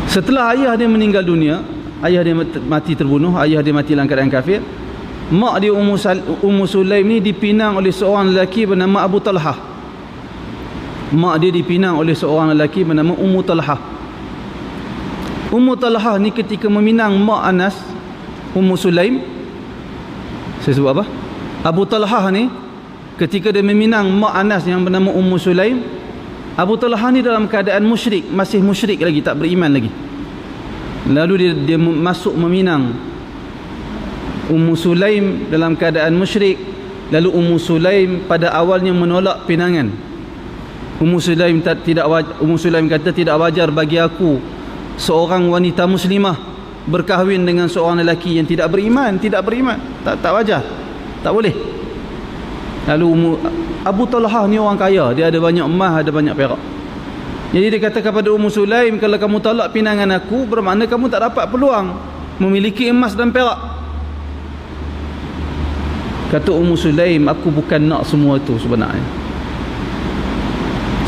Setelah ayah dia meninggal dunia, ayah dia mati terbunuh, ayah dia mati dalam keadaan kafir, mak dia Ummu Sulaim ni dipinang oleh seorang lelaki bernama Abu Talhah. Mak dia dipinang oleh seorang lelaki bernama Ummu Talhah. Ummu Talhah ni ketika meminang mak Anas, Ummu Sulaim, saya sebut apa? Abu Talhah ni ketika dia meminang mak Anas yang bernama Ummu Sulaim, Abu Talhah ni dalam keadaan musyrik, masih musyrik lagi, tak beriman lagi. Lalu dia masuk meminang Ummu Sulaim dalam keadaan musyrik. Lalu Ummu Sulaim pada awalnya menolak pinangan. Ummu Sulaim kata tidak wajar bagi aku seorang wanita muslimah berkahwin dengan seorang lelaki yang tidak beriman, tak wajar, tak boleh. Lalu Abu Talhah ni orang kaya, dia ada banyak emas, ada banyak perak. Jadi dia kata kepada Ummu Sulaim, kalau kamu tolak pinangan aku, bermakna kamu tak dapat peluang memiliki emas dan perak. Kata Ummu Sulaim, aku bukan nak semua itu sebenarnya.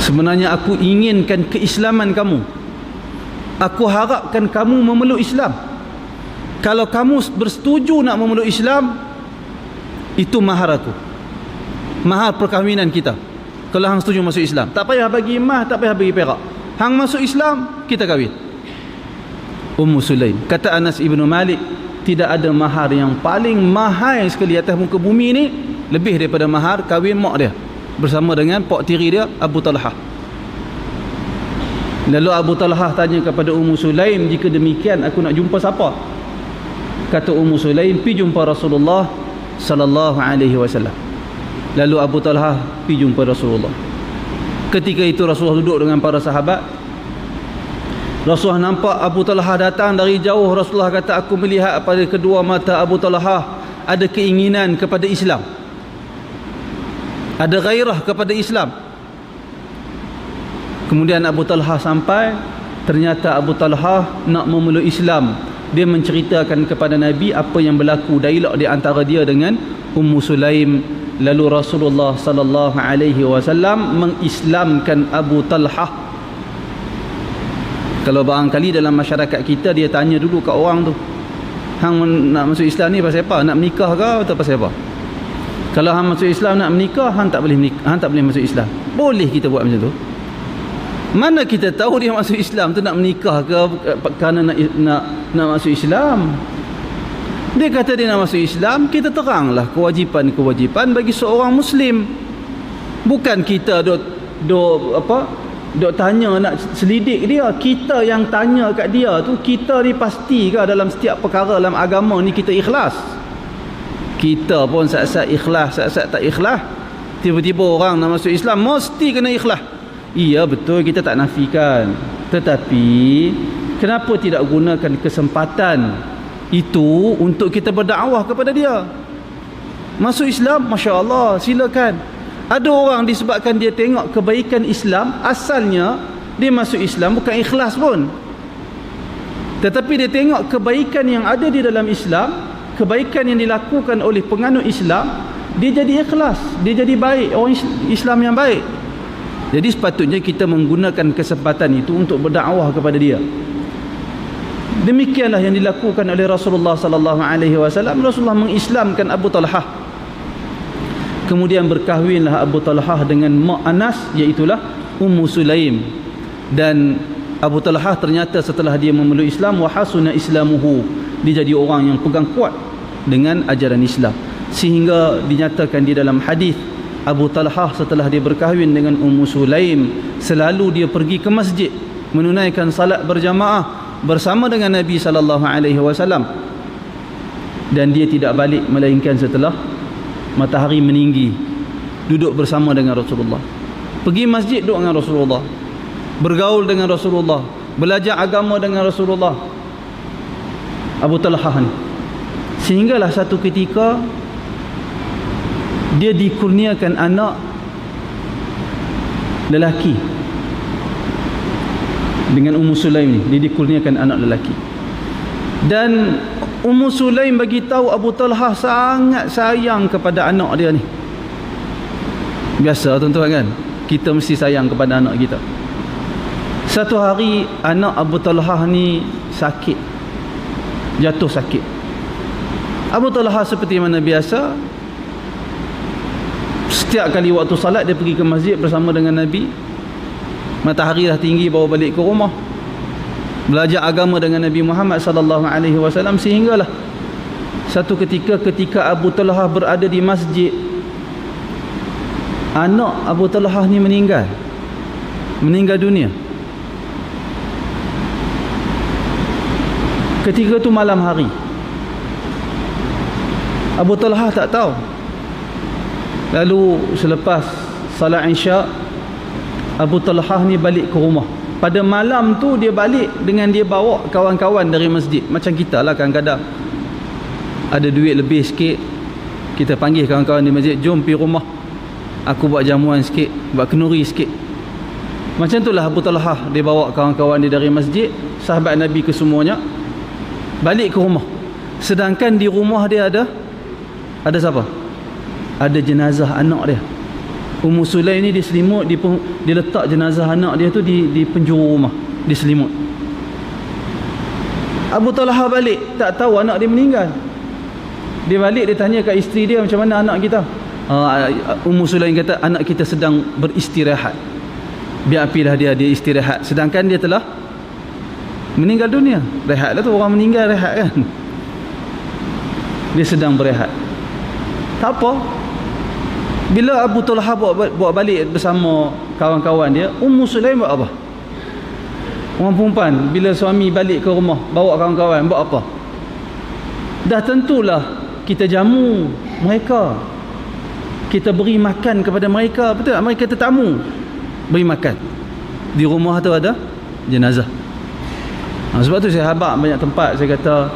Sebenarnya aku inginkan keislaman kamu. Aku harapkan kamu memeluk Islam. Kalau kamu bersetuju nak memeluk Islam, itu mahar aku, mahar perkahwinan kita. Kalau hang setuju masuk Islam, tak payah bagi emas, tak payah bagi perak, hang masuk Islam, kita kahwin. Ummu Sulaim. Kata Anas ibn Malik, tidak ada mahar yang paling mahal sekali atas muka bumi ni lebih daripada mahar kahwin mak dia bersama dengan pak tiri dia Abu Talhah. Lalu Abu Talhah tanya kepada Ummu Sulaim, jika demikian aku nak jumpa siapa? Kata Ummu Sulaim, pergi jumpa Rasulullah sallallahu alaihi wasallam. Lalu Abu Talhah pergi jumpa Rasulullah. Ketika itu Rasulullah duduk dengan para sahabat. Rasulullah nampak Abu Talhah datang dari jauh. Rasulullah kata, aku melihat pada kedua mata Abu Talhah ada keinginan kepada Islam, ada gairah kepada Islam. Kemudian Abu Talhah sampai, ternyata Abu Talhah nak memeluk Islam. Dia menceritakan kepada Nabi apa yang berlaku, dialog di antara dia dengan Ummu Sulaim. Lalu Rasulullah sallallahu alaihi wasallam mengislamkan Abu Talhah. Kalau barangkali dalam masyarakat kita, dia tanya dulu kat orang tu, hang nak masuk Islam ni pasal apa? Nak menikah ke atau pasal apa? Kalau hang masuk Islam nak menikah, hang tak boleh menikah, hang tak boleh masuk Islam. Boleh kita buat macam tu? Mana kita tahu dia masuk Islam tu nak menikah ke kerana nak masuk Islam? Dia kata dia nak masuk Islam, kita teranglah kewajipan-kewajipan bagi seorang Muslim. Bukan kita dok tanya nak selidik dia. Kita yang tanya kat dia tu, kita ni pasti ke dalam setiap perkara dalam agama ni kita ikhlas? Kita pun saat-saat ikhlas, saat-saat tak ikhlas. Tiba-tiba orang nak masuk Islam, mesti kena ikhlas. Iya betul, kita tak nafikan. Tetapi kenapa tidak gunakan kesempatan itu untuk kita berdakwah kepada dia? Masuk Islam, Masya Allah, silakan. Ada orang disebabkan dia tengok kebaikan Islam, asalnya dia masuk Islam bukan ikhlas pun, tetapi dia tengok kebaikan yang ada di dalam Islam, kebaikan yang dilakukan oleh penganut Islam, dia jadi ikhlas, dia jadi baik, orang Islam yang baik. Jadi sepatutnya kita menggunakan kesempatan itu untuk berdakwah kepada dia. Demikianlah yang dilakukan oleh Rasulullah sallallahu alaihi wasallam. Rasulullah mengislamkan Abu Talhah. Kemudian berkahwinlah Abu Talhah dengan mak Anas, iaitulah Ummu Sulaim. Dan Abu Talhah ternyata setelah dia memeluk Islam, wa hasuna islamuhu, dia jadi orang yang pegang kuat dengan ajaran Islam. Sehingga dinyatakan di dalam hadis, Abu Talhah setelah dia berkahwin dengan Ummu Sulaim, selalu dia pergi ke masjid menunaikan salat berjamaah bersama dengan Nabi sallallahu alaihi wasallam, dan dia tidak balik melainkan setelah matahari meninggi, duduk bersama dengan Rasulullah. Pergi masjid, duduk dengan Rasulullah, bergaul dengan Rasulullah, belajar agama dengan Rasulullah, Abu Talhah ni. Sehinggalah satu ketika dia dikurniakan anak lelaki dengan Ummu Sulaim ni. Dia dikurniakan anak lelaki, dan Ummu Sulaim bagi tahu Abu Talhah sangat sayang kepada anak dia ni. Biasa tuan-tuan kan, kita mesti sayang kepada anak kita. Satu hari anak Abu Talhah ni sakit, jatuh sakit. Abu Talhah seperti mana biasa, setiap kali waktu salat dia pergi ke masjid bersama dengan Nabi. Matahari dah tinggi bawa balik ke rumah, belajar agama dengan Nabi Muhammad sallallahu alaihi wasallam, sehinggalah satu ketika Abu Talhah berada di masjid, anak Abu Talhah ni meninggal dunia. Ketika tu malam hari, Abu Talhah tak tahu. Lalu selepas salat Isya, Abu Talhah ni balik ke rumah. Pada malam tu dia balik dengan dia bawa kawan-kawan dari masjid. Macam kita lah, kadang-kadang ada duit lebih sikit, kita panggil kawan-kawan di masjid, jom pergi rumah, aku buat jamuan sikit, buat kenduri sikit. Macam itulah Abu Talhah, dia bawa kawan-kawan dia dari masjid, sahabat Nabi kesemuanya, balik ke rumah. Sedangkan di rumah dia ada siapa? Ada jenazah anak dia. Ummu Sulaim ni diselimut, dia letak jenazah anak dia tu di penjuru rumah, diselimut. Abu Talhah balik, tak tahu anak dia meninggal. Dia balik, dia tanya kat isteri dia, macam mana anak kita? Ummu Sulaim kata, anak kita sedang beristirahat, biar apilah dia istirahat. Sedangkan dia telah meninggal dunia. Rehat lah tu, orang meninggal rehat kan. Dia sedang berehat. Tak apa. Bila Abu Talhah buat balik bersama kawan-kawan dia, Ummu Sulaim buat apa? Orang perempuan bila suami balik ke rumah bawa kawan-kawan, buat apa? Dah tentulah kita jamu mereka, kita beri makan kepada mereka, betul tak? Mereka tetamu, beri makan. Di rumah tu ada jenazah. Sebab tu saya habaq banyak tempat, saya kata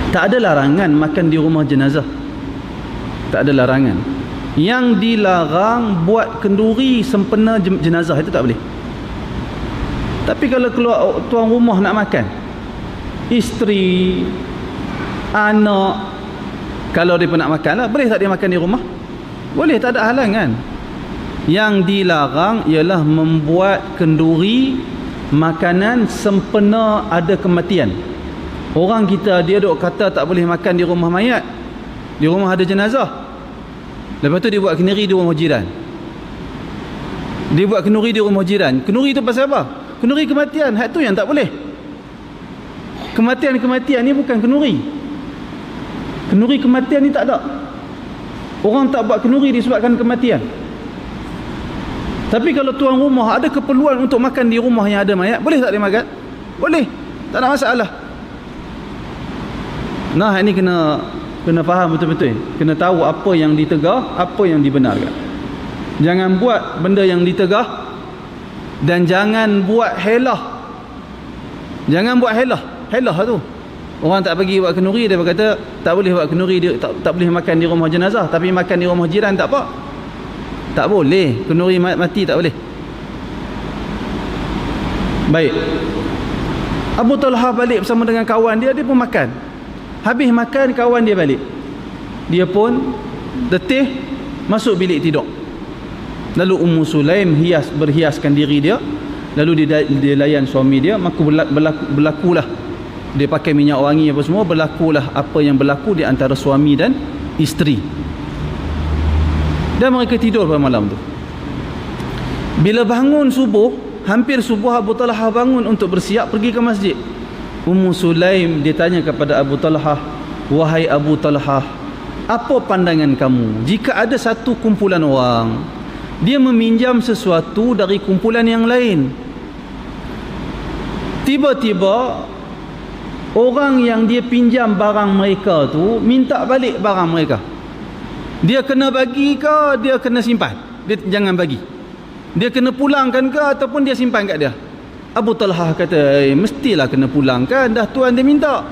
tak ada larangan makan di rumah jenazah. Tak ada larangan. Yang dilarang buat kenduri sempena jenazah, itu tak boleh. Tapi kalau keluar tuan rumah nak makan, isteri, anak, kalau dia pun nak makan lah, boleh tak dia makan di rumah? Boleh, tak ada halangan. Yang dilarang ialah membuat kenduri makanan sempena ada kematian. Orang kita dia duk kata tak boleh makan di rumah mayat, di rumah ada jenazah. Lepas tu dia buat kenduri di rumah jiran. Dia buat kenduri di rumah jiran. Kenduri tu pasal apa? Kenduri kematian. Hak tu yang tak boleh. Kematian ni bukan kenduri. Kenduri kematian ni tak ada. Orang tak buat kenduri disebabkan kematian. Tapi kalau tuan rumah ada keperluan untuk makan di rumah yang ada mayat, boleh tak dia makan? Boleh. Tak ada masalah. Nah, ini kena faham betul-betul. Kena tahu apa yang ditegah, apa yang dibenarkan. Jangan buat benda yang ditegah, dan jangan buat helah. Jangan buat helah. Helah tu, orang tak pergi buat kenduri, dia berkata tak boleh buat kenduri, dia tak boleh makan di rumah jenazah, tapi makan di rumah jiran tak apa. Tak boleh. Kenduri mati tak boleh. Baik, Abu Talhah balik bersama dengan kawan dia, dia pun makan. Habis makan, kawan dia balik, dia pun letih, masuk bilik tidur. Lalu Ummu Sulaim berhiaskan diri dia, lalu dia layan suami dia. Maka berlakulah, dia pakai minyak wangi apa semua, berlakulah apa yang berlaku di antara suami dan isteri. Dan mereka tidur pada malam tu. Bila bangun subuh, hampir subuh, Abu Talhah bangun untuk bersiap pergi ke masjid. Ummu Sulaim dia tanya kepada Abu Talhah, wahai Abu Talhah, apa pandangan kamu jika ada satu kumpulan orang, dia meminjam sesuatu dari kumpulan yang lain, tiba-tiba orang yang dia pinjam barang mereka tu minta balik barang mereka, dia kena bagi ke dia kena simpan? Dia jangan bagi. Dia kena pulangkan ke ataupun dia simpan kat dia? Abu Talhah kata, mestilah kena pulangkan, dah tuan dia minta.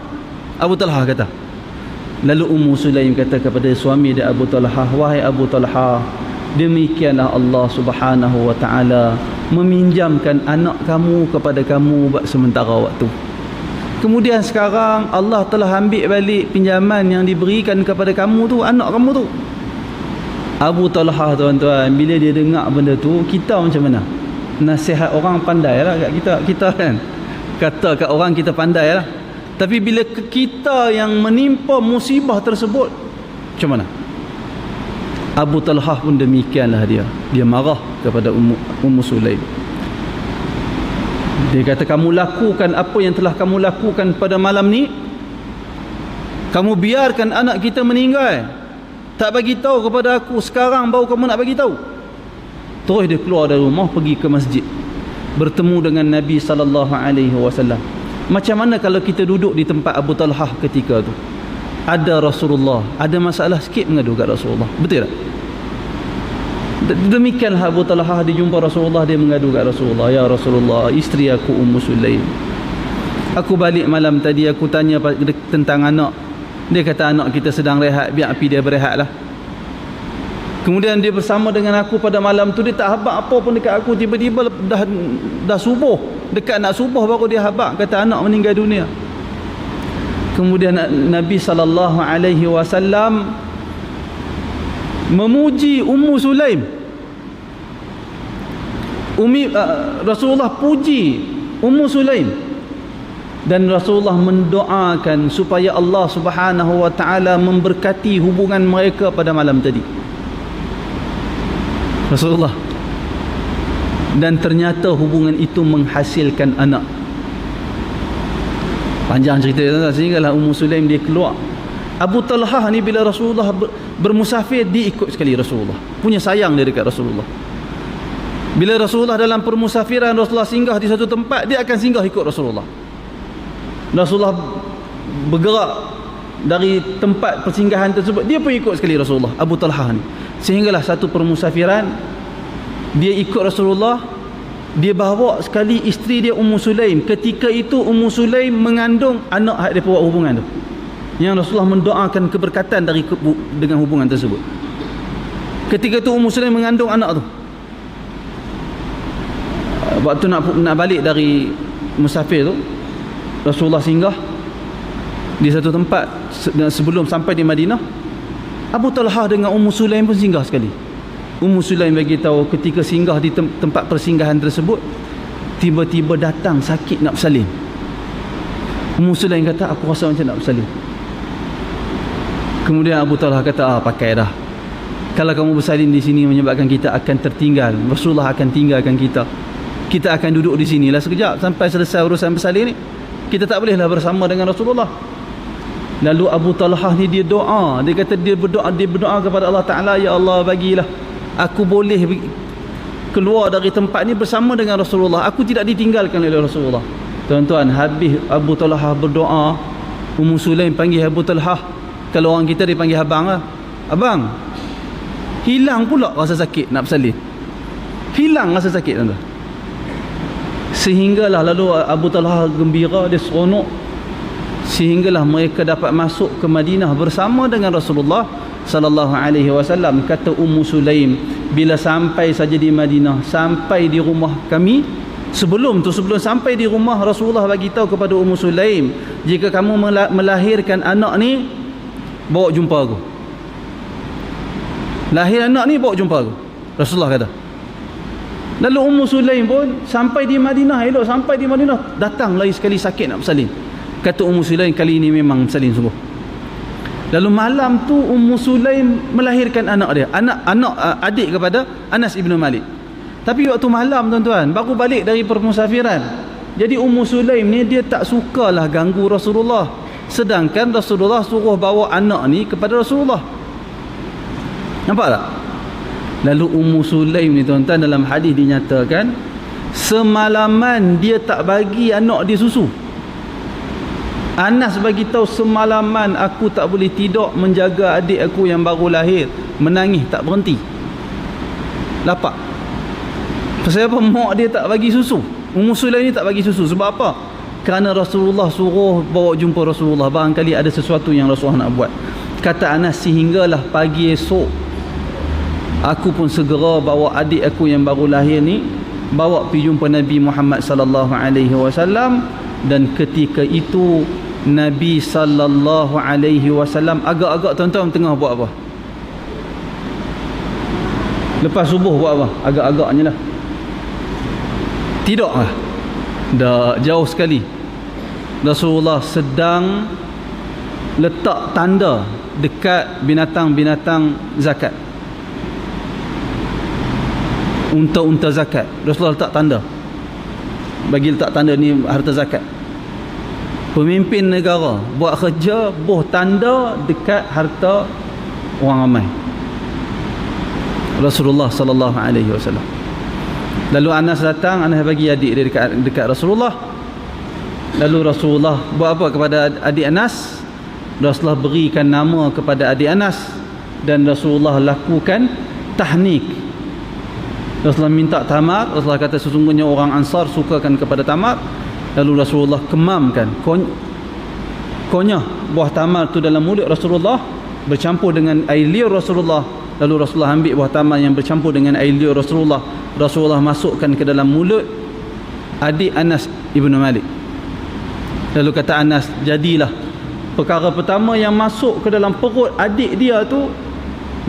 Abu Talhah kata. Lalu Ummu Sulaim kata kepada suami dia Abu Talhah, wahai Abu Talhah, demikianlah Allah Subhanahu wa ta'ala meminjamkan anak kamu kepada kamu buat sementara waktu. Kemudian sekarang Allah telah ambil balik pinjaman yang diberikan kepada kamu tu, anak kamu tu. Abu Talhah, tuan-tuan, bila dia dengar benda tu, kita macam mana? nasihat orang pandai lah kat kita kan, kata kat orang kita pandai lah, tapi bila kita yang menimpa musibah tersebut, macam mana? Abu Talhah pun demikianlah dia marah kepada Ummu Sulaim. Dia kata, kamu lakukan apa yang telah kamu lakukan pada malam ni, kamu biarkan anak kita meninggal, tak bagi tahu kepada aku, sekarang baru kamu nak bagi tahu. Terus dia keluar dari rumah, pergi ke masjid, bertemu dengan Nabi SAW. Macam mana kalau kita duduk di tempat Abu Talhah ketika tu, ada Rasulullah, ada masalah sikit mengadu kat Rasulullah, betul tak? Demikianlah Abu Talhah, dia jumpa Rasulullah, dia mengadu kat Rasulullah, ya Rasulullah, isteri aku Ummu Sulaim, aku balik malam tadi, aku tanya tentang anak, dia kata anak kita sedang rehat, biar api dia berehat lah. Kemudian dia bersama dengan aku pada malam tu, dia tak habaq apa pun dekat aku, tiba-tiba dah subuh, dekat nak subuh baru dia habaq, kata anak meninggal dunia. Kemudian Nabi SAW memuji Ummu Sulaim. Rasulullah puji Ummu Sulaim, dan Rasulullah mendoakan supaya Allah Subhanahu wa taala memberkati hubungan mereka pada malam tadi. Rasulullah. Dan ternyata hubungan itu menghasilkan anak. Panjang cerita tu, sehinggalah Ummu Sulaim dia keluar. Abu Talhah ni bila Rasulullah bermusafir, dia ikut sekali Rasulullah, punya sayang dia dekat Rasulullah. Bila Rasulullah dalam permusafiran, Rasulullah singgah di satu tempat, dia akan singgah ikut Rasulullah. Rasulullah bergerak dari tempat persinggahan tersebut, dia pun ikut sekali Rasulullah, Abu Talhah ni. Sehinggalah satu permusafiran, dia ikut Rasulullah, dia bawa sekali isteri dia Ummu Sulaim. Ketika itu Ummu Sulaim mengandung anak hak dia buat hubungan tu, yang Rasulullah mendoakan keberkatan dengan hubungan tersebut. Ketika itu Ummu Sulaim mengandung anak tu. Waktu nak balik dari musafir tu, Rasulullah singgah di satu tempat sebelum sampai di Madinah. Abu Talhah dengan Ummu Sulaim pun singgah sekali. Ummu Sulaim bagi tahu ketika singgah di tempat persinggahan tersebut, tiba-tiba datang sakit nak bersalin. Ummu Sulaim kata, aku rasa macam nak bersalin. Kemudian Abu Talhah kata, pakai dah. Kalau kamu bersalin di sini menyebabkan kita akan tertinggal, Rasulullah akan tinggalkan kita. Kita akan duduk di sinilah sekejap sampai selesai urusan bersalin ni. Kita tak bolehlah bersama dengan Rasulullah. Lalu Abu Talhah ni dia doa, dia kata dia berdoa kepada Allah Ta'ala, ya Allah, bagilah aku boleh keluar dari tempat ni bersama dengan Rasulullah, aku tidak ditinggalkan oleh Rasulullah. Tuan-tuan, habis Abu Talhah berdoa, Ummu Sulaim panggil Abu Talhah, kalau orang kita dipanggil abang lah, abang, hilang pula rasa sakit nak bersalin, hilang rasa sakit tuan-tuan. Sehinggalah lalu Abu Talhah gembira, dia seronok, sehinggalah mereka dapat masuk ke Madinah bersama dengan Rasulullah sallallahu alaihi wasallam. Kata Ummu Sulaim, bila sampai saja di Madinah, sampai di rumah kami, sebelum sampai di rumah, Rasulullah bagi tahu kepada Ummu Sulaim, jika kamu melahirkan anak ni, bawa jumpa aku. Lahir anak ni, bawa jumpa aku, Rasulullah kata. Lalu Ummu Sulaim pun sampai di Madinah, elok sampai di Madinah, datang lagi sekali sakit nak bersalin. Kata Ummu Sulaim, kali ini memang bersalin sungguh. Lalu malam tu Ummu Sulaim melahirkan anak dia, anak adik kepada Anas ibn Malik. Tapi waktu malam tuan-tuan, baru balik dari permusafiran. Jadi Ummu Sulaim ni dia tak sukalah ganggu Rasulullah, sedangkan Rasulullah suruh bawa anak ni kepada Rasulullah. Nampak tak? Lalu Ummu Sulaim ni tuan-tuan, dalam hadis dinyatakan semalaman dia tak bagi anak dia susu. Anas bagi tahu, semalaman aku tak boleh tidur menjaga adik aku yang baru lahir, menangis tak berhenti, lapar. Pasal apa? Mak dia tak bagi susu. Ummu Sulaim ni tak bagi susu. Sebab apa? Kerana Rasulullah suruh bawa jumpa Rasulullah, barangkali ada sesuatu yang Rasulullah nak buat. Kata Anas, sehinggalah pagi esok aku pun segera bawa adik aku yang baru lahir ni, bawa pergi jumpa Nabi Muhammad sallallahu alaihi wasallam. Dan ketika itu Nabi sallallahu alaihi wasallam agak-agak tuan-tuan tengah buat apa? Lepas subuh buat apa? Agak-agaknya lah. Tidaklah, dah jauh sekali. Rasulullah sedang letak tanda dekat binatang-binatang zakat, unta-unta zakat. Rasulullah letak tanda, bagi letak tanda ni harta zakat. Pemimpin negara buat kerja buh tanda dekat harta orang ramai. Rasulullah sallallahu alaihi wasallam. Lalu Anas datang, Anas bagi adik dia dekat Rasulullah. Lalu Rasulullah buat apa kepada adik Anas? Rasulullah berikan nama kepada adik Anas dan Rasulullah lakukan tahnik. Rasulullah minta tamar. Rasulullah kata sesungguhnya orang Ansar sukakan kepada tamar. Lalu Rasulullah kemamkan, konyah buah tamar tu dalam mulut Rasulullah bercampur dengan air liur Rasulullah. Lalu Rasulullah ambil buah tamar yang bercampur dengan air liur Rasulullah. Rasulullah masukkan ke dalam mulut adik Anas ibnu Malik. Lalu kata Anas, jadilah perkara pertama yang masuk ke dalam perut adik dia tu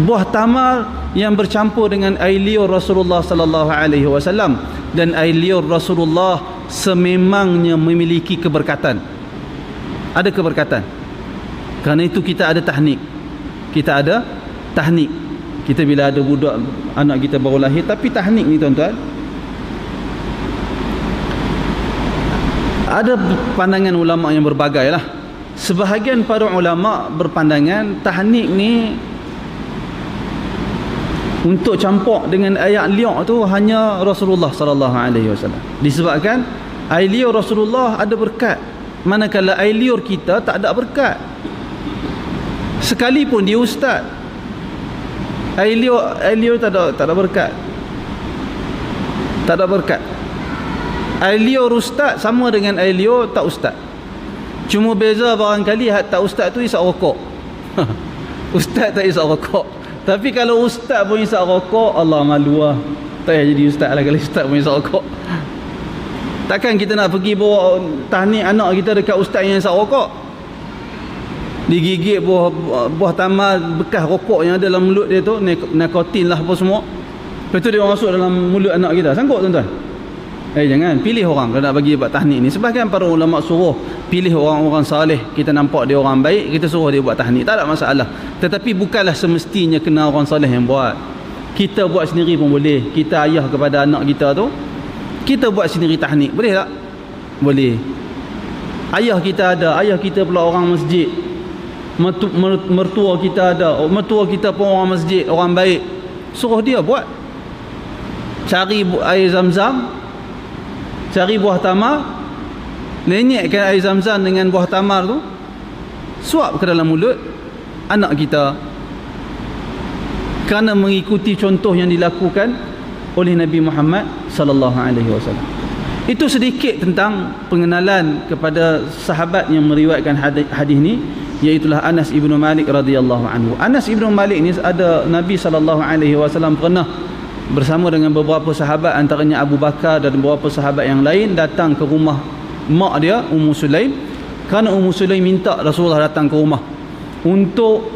buah tamar yang bercampur dengan air liur Rasulullah sallallahu alaihi wasallam. Dan air liur Rasulullah sememangnya memiliki keberkatan. Ada keberkatan. Kerana itu kita ada tahnik. Kita ada tahnik. Kita bila ada budak anak kita baru lahir, tapi tahnik ni tuan-tuan, ada pandangan ulama yang berbagai lah. Sebahagian para ulama berpandangan tahnik ni untuk campur dengan air liur tu hanya Rasulullah sallallahu alaihi wasallam. Disebabkan air liur Rasulullah ada berkat, manakala air liur kita tak ada berkat. Sekalipun dia ustaz, air liur tak ada berkat. Tak ada berkat. Air liur ustaz sama dengan air liur tak ustaz. Cuma beza barangkali tak ustaz tu isap rokok. Ustaz tak isap rokok. Tapi kalau ustaz pun isap rokok, Allah malu lah. Tak payah jadi ustaz lah kalau ustaz pun isap rokok. Takkan kita nak pergi bawa tahnik anak kita dekat ustaz yang isap rokok, digigit buah tamar bekas rokok yang ada dalam mulut dia tu, nikotin lah apa semua. Lepas tu dia masuk dalam mulut anak kita. Sanggup tuan-tuan? Jangan. Pilih orang kalau nak bagi buat tahnik ni. Sebahagian para ulama suruh pilih orang-orang saleh, kita nampak dia orang baik, kita suruh dia buat tahnik, tak ada masalah. Tetapi bukanlah semestinya kena orang saleh yang buat. Kita buat sendiri pun boleh. Kita ayah kepada anak kita tu, kita buat sendiri tahnik, boleh tak? Boleh. Ayah kita ada, ayah kita pula orang masjid, mertua kita ada, mertua kita pun orang masjid, orang baik, suruh dia buat. Cari air zam-zam, cari buah tamar, lenyekkan air zam-zam dengan buah tamar tu, suap ke dalam mulut anak kita, kerana mengikuti contoh yang dilakukan oleh Nabi Muhammad sallallahu alaihi wasallam. Itu sedikit tentang pengenalan kepada sahabat yang meriwayatkan hadis ni, iaitulah Anas ibnu Malik radhiyallahu anhu. Anas ibnu Malik ni ada Nabi sallallahu alaihi wasallam pernah bersama dengan beberapa sahabat, antaranya Abu Bakar dan beberapa sahabat yang lain, datang ke rumah mak dia, Ummu Sulaim. Kerana Ummu Sulaim minta Rasulullah datang ke rumah untuk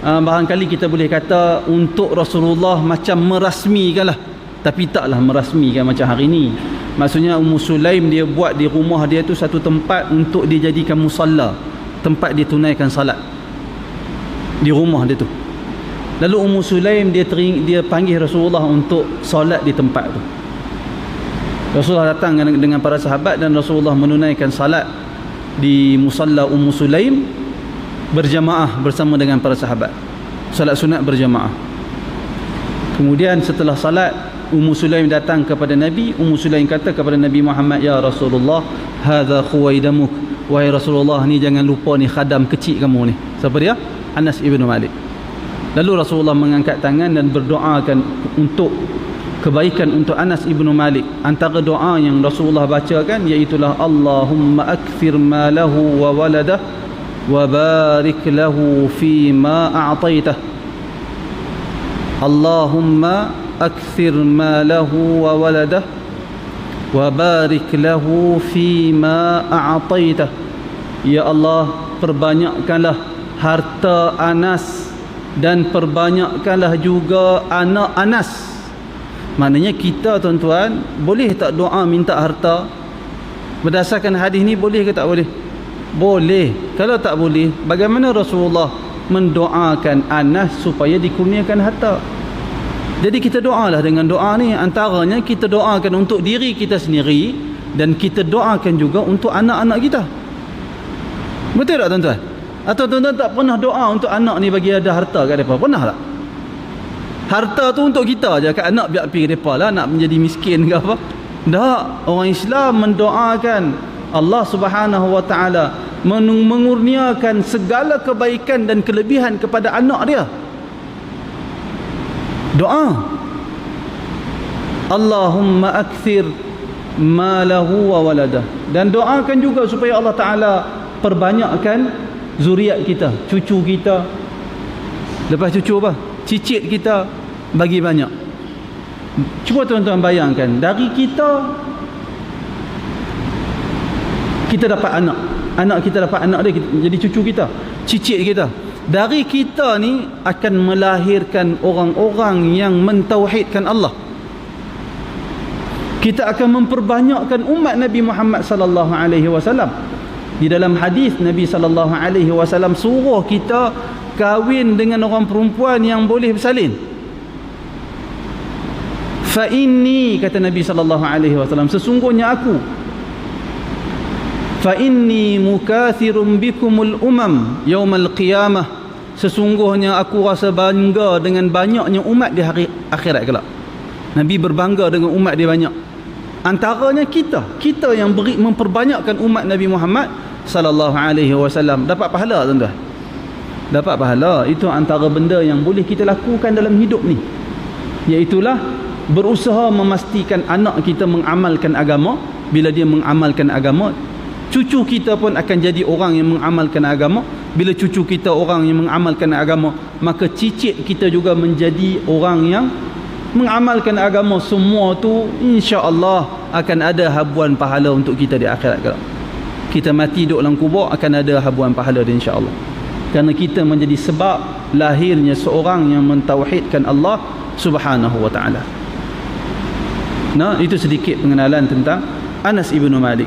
barangkali kita boleh kata untuk Rasulullah macam merasmikan lah, tapi taklah merasmikan macam hari ni. Maksudnya Ummu Sulaim dia buat di rumah dia tu satu tempat untuk dijadikan musalla, tempat dia tunaikan salat di rumah dia tu. Lalu Ummu Sulaim dia panggil Rasulullah untuk solat di tempat tu. Rasulullah datang dengan para sahabat dan Rasulullah menunaikan salat di musalla Ummu Sulaim berjamaah bersama dengan para sahabat. Salat sunat berjamaah. Kemudian setelah salat, Ummu Sulaim datang kepada Nabi. Ummu Sulaim kata kepada Nabi Muhammad, "Ya Rasulullah, hadza khuwaidamuk." Wahai Rasulullah, ni jangan lupa ni khadam kecil kamu ni. Siapa dia? Anas ibnu Malik. Lalu Rasulullah mengangkat tangan dan berdoakan untuk kebaikan untuk Anas ibnu Malik. Antara doa yang Rasulullah bacakan iaitulah Allahumma akthir malahu wa waladah wa barik lahu fi ma a'taitah. Allahumma akthir malahu wa waladah wa barik lahu fi ma a'taitah. Ya Allah, perbanyakkanlah harta Anas dan perbanyakkanlah juga anak Anas Maknanya kita tuan-tuan boleh tak doa minta harta? Berdasarkan hadis ni boleh ke tak boleh? Boleh. Kalau tak boleh, bagaimana Rasulullah mendoakan Anas supaya dikurniakan harta? Jadi kita doalah dengan doa ni. Antaranya kita doakan untuk diri kita sendiri, dan kita doakan juga untuk anak-anak kita. Betul tak tuan-tuan? Atau tuan-tuan tak pernah doa untuk anak ni bagi ada harta kat mereka? Pernah tak? Harta tu untuk kita je, kat anak biar pergi mereka lah nak menjadi miskin ke apa. Tak. Orang Islam mendoakan Allah Subhanahu Wa Ta'ala mengurniakan segala kebaikan dan kelebihan kepada anak dia. Doa, Allahumma akthir malahu wa waladah. Dan doakan juga supaya Allah Ta'ala perbanyakkan zuriat kita, cucu kita. Lepas cucu apa? Cicit kita bagi banyak. Cuba tuan-tuan bayangkan, dari kita dapat anak kita dapat anak dia jadi cucu kita, cicit kita. Dari kita ni akan melahirkan orang-orang yang mentauhidkan Allah. Kita akan memperbanyakkan umat Nabi Muhammad sallallahu alaihi wasallam. Di dalam hadis Nabi sallallahu alaihi wasallam suruh kita kahwin dengan orang perempuan yang boleh bersalin. Fa inni, kata Nabi sallallahu alaihi wasallam, sesungguhnya aku, fa inni mukathirum bikumul umam yaumal qiyamah, sesungguhnya aku rasa bangga dengan banyaknya umat di hari akhirat kelak. Nabi berbangga dengan umat dia banyak. Antaranya kita yang memperbanyakkan umat Nabi Muhammad sallallahu alaihi wasallam dapat pahala tuan-tuan. Dapat pahala. Itu antara benda yang boleh kita lakukan dalam hidup ni, iaitulah berusaha memastikan anak kita mengamalkan agama. Bila dia mengamalkan agama, cucu kita pun akan jadi orang yang mengamalkan agama. Bila cucu kita orang yang mengamalkan agama, maka cicit kita juga menjadi orang yang mengamalkan agama. Semua tu insya-Allah akan ada habuan pahala untuk kita di akhirat kelak. Kita mati duduk dalam kubur akan ada habuan pahala dia insya-Allah. Kerana kita menjadi sebab lahirnya seorang yang mentauhidkan Allah Subhanahu Wa Ta'ala. Nah, itu sedikit pengenalan tentang Anas ibnu Malik.